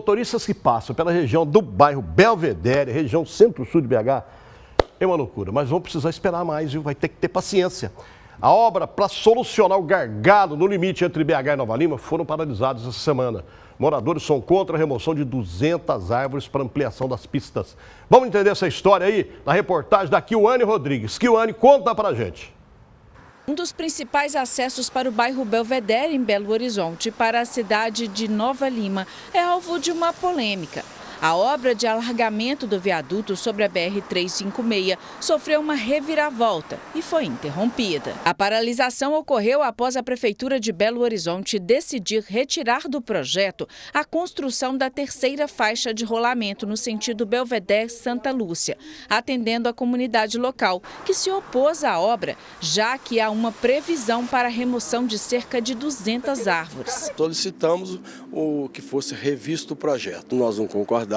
Motoristas que passam pela região do bairro Belvedere, região centro-sul de BH, é uma loucura, mas vão precisar esperar mais, viu? Vai ter que ter paciência. A obra para solucionar o gargalo no limite entre BH e Nova Lima foram paralisados essa semana. Moradores são contra a remoção de 200 árvores para ampliação das pistas. Vamos entender essa história aí na reportagem da Kiwane Rodrigues. Kiwane, conta pra gente. Um dos principais acessos para o bairro Belvedere, em Belo Horizonte, para a cidade de Nova Lima, é alvo de uma polêmica. A obra de alargamento do viaduto sobre a BR-356 sofreu uma reviravolta e foi interrompida. A paralisação ocorreu após a Prefeitura de Belo Horizonte decidir retirar do projeto a construção da terceira faixa de rolamento no sentido Belvedere-Santa Lúcia, atendendo a comunidade local, que se opôs à obra, já que há uma previsão para a remoção de cerca de 200 árvores. Solicitamos que fosse revisto o projeto. Nós não concordávamos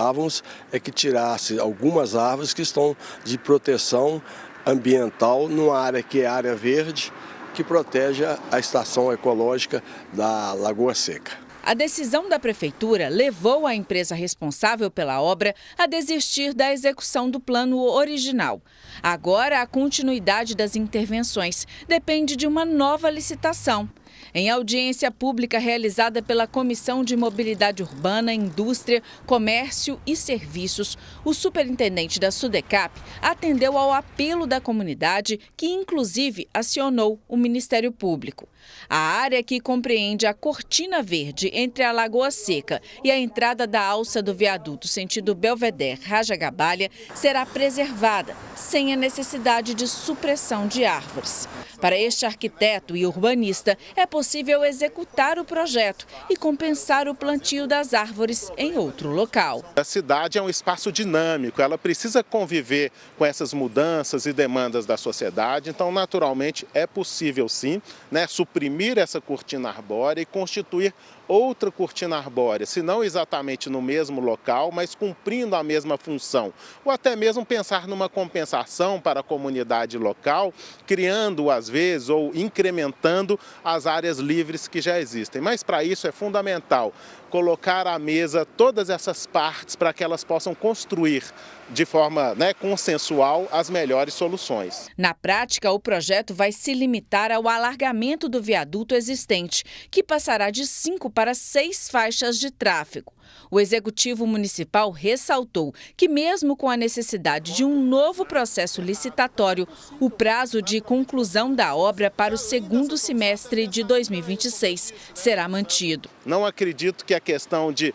é que tirasse algumas árvores que estão de proteção ambiental numa área que é área verde, que protege a estação ecológica da Lagoa Seca. A decisão da Prefeitura levou a empresa responsável pela obra a desistir da execução do plano original. Agora, a continuidade das intervenções depende de uma nova licitação. Em audiência pública realizada pela Comissão de Mobilidade Urbana, Indústria, Comércio e Serviços, o superintendente da SUDECAP atendeu ao apelo da comunidade, que inclusive acionou o Ministério Público. A área que compreende a cortina verde entre a Lagoa Seca e a entrada da alça do viaduto sentido Belvedere-Rajagabalha será preservada, sem a necessidade de supressão de árvores. Para este arquiteto e urbanista, é possível executar o projeto e compensar o plantio das árvores em outro local. A cidade é um espaço dinâmico, ela precisa conviver com essas mudanças e demandas da sociedade, então naturalmente é possível sim, suprimir essa cortina arbórea e constituir outra cortina arbórea, se não exatamente no mesmo local, mas cumprindo a mesma função. Ou até mesmo pensar numa compensação para a comunidade local, criando às vezes ou incrementando as áreas livres que já existem. Mas para isso é fundamental colocar à mesa todas essas partes para que elas possam construir de forma consensual as melhores soluções. Na prática, o projeto vai se limitar ao alargamento do viaduto existente, que passará de 5 para 6 faixas de tráfego. O Executivo Municipal ressaltou que, mesmo com a necessidade de um novo processo licitatório, o prazo de conclusão da obra para o segundo semestre de 2026 será mantido. Não acredito que a questão de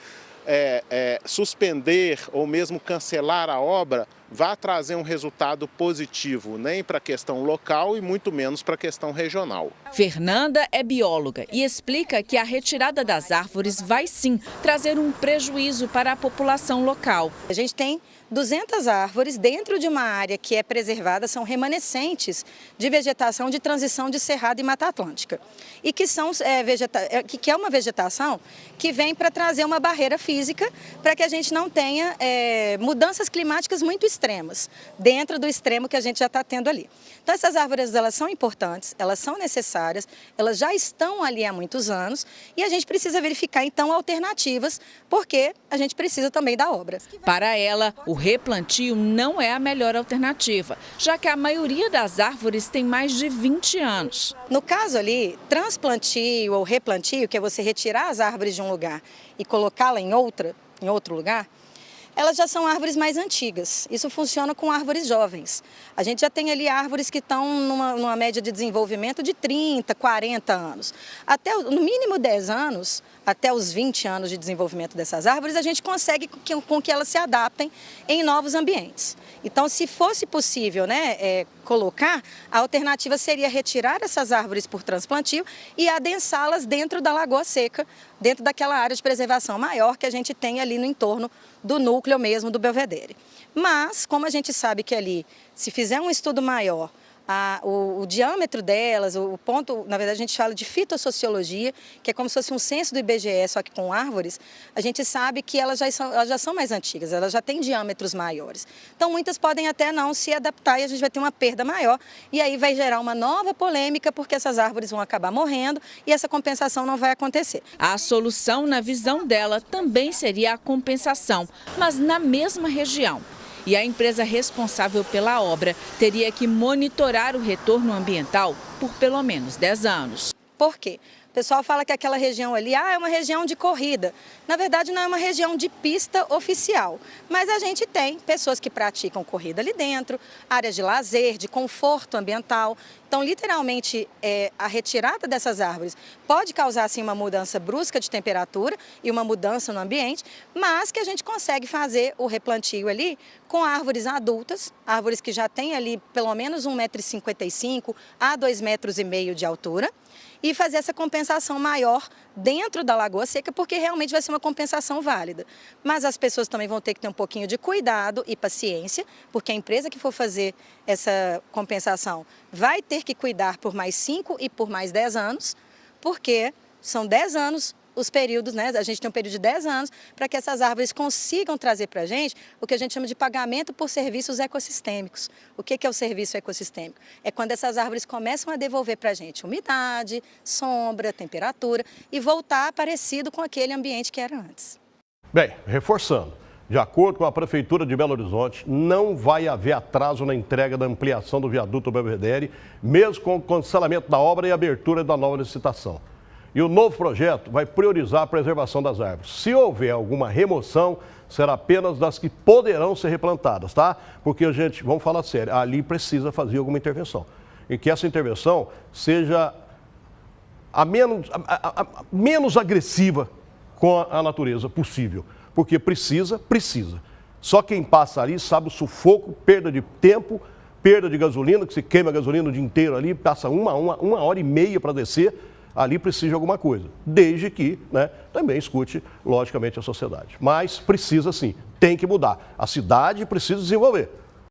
suspender ou mesmo cancelar a obra vá trazer um resultado positivo, nem para a questão local e muito menos para a questão regional. Fernanda é bióloga e explica que a retirada das árvores vai sim trazer um prejuízo para a população local. A gente tem 200 árvores dentro de uma área que é preservada, são remanescentes de vegetação de transição de Cerrado e Mata Atlântica. E que é uma vegetação que vem para trazer uma barreira física para que a gente não tenha mudanças climáticas muito extremas, dentro do extremo que a gente já está tendo ali. Então essas árvores, elas são importantes, elas são necessárias, elas já estão ali há muitos anos e a gente precisa verificar então alternativas, porque a gente precisa também da obra. Para ela, o replantio não é a melhor alternativa, já que a maioria das árvores tem mais de 20 anos. No caso ali, transplantio ou replantio, que é você retirar as árvores de um lugar e colocá-la em outro lugar, elas já são árvores mais antigas. Isso funciona com árvores jovens. A gente já tem ali árvores que estão numa média de desenvolvimento de 30, 40 anos. Até no mínimo 10 anos, até os 20 anos de desenvolvimento dessas árvores, a gente consegue com que elas se adaptem em novos ambientes. Então, se fosse possível colocar, a alternativa seria retirar essas árvores por transplantio e adensá-las dentro da Lagoa Seca, dentro daquela área de preservação maior que a gente tem ali no entorno do núcleo mesmo do Belvedere. Mas, como a gente sabe que ali, se fizer um estudo maior, o diâmetro delas, o ponto, na verdade a gente fala de fitossociologia, que é como se fosse um censo do IBGE, só que com árvores, a gente sabe que elas já são mais antigas, elas já têm diâmetros maiores. Então muitas podem até não se adaptar e a gente vai ter uma perda maior e aí vai gerar uma nova polêmica porque essas árvores vão acabar morrendo e essa compensação não vai acontecer. A solução, na visão dela, também seria a compensação, mas na mesma região. E a empresa responsável pela obra teria que monitorar o retorno ambiental por pelo menos 10 anos. Por quê? O pessoal fala que aquela região ali é uma região de corrida. Na verdade, não é uma região de pista oficial. Mas a gente tem pessoas que praticam corrida ali dentro, áreas de lazer, de conforto ambiental. Então, literalmente, a retirada dessas árvores pode causar, assim, uma mudança brusca de temperatura e uma mudança no ambiente, mas que a gente consegue fazer o replantio ali com árvores adultas, árvores que já têm ali pelo menos 1,55 m a 2,5 metros de altura, e fazer essa compensação maior dentro da Lagoa Seca, porque realmente vai ser uma compensação válida. Mas as pessoas também vão ter que ter um pouquinho de cuidado e paciência, porque a empresa que for fazer essa compensação vai ter que cuidar por mais 5 e por mais 10 anos, porque são 10 anos os períodos, né? A gente tem um período de 10 anos para que essas árvores consigam trazer para a gente o que a gente chama de pagamento por serviços ecossistêmicos. O que é o serviço ecossistêmico? É quando essas árvores começam a devolver para a gente umidade, sombra, temperatura e voltar parecido com aquele ambiente que era antes. Bem, reforçando, de acordo com a Prefeitura de Belo Horizonte, não vai haver atraso na entrega da ampliação do viaduto Belvedere, mesmo com o cancelamento da obra e abertura da nova licitação. E o novo projeto vai priorizar a preservação das árvores. Se houver alguma remoção, será apenas das que poderão ser replantadas, tá? Porque, gente, vamos falar sério, ali precisa fazer alguma intervenção. E que essa intervenção seja a menos agressiva com a natureza possível. Porque precisa. Só quem passa ali sabe o sufoco, perda de tempo, perda de gasolina, que se queima a gasolina o dia inteiro ali, passa uma hora e meia para descer. Ali precisa de alguma coisa, desde que, né, também escute, logicamente, a sociedade. Mas precisa sim, tem que mudar. A cidade precisa desenvolver.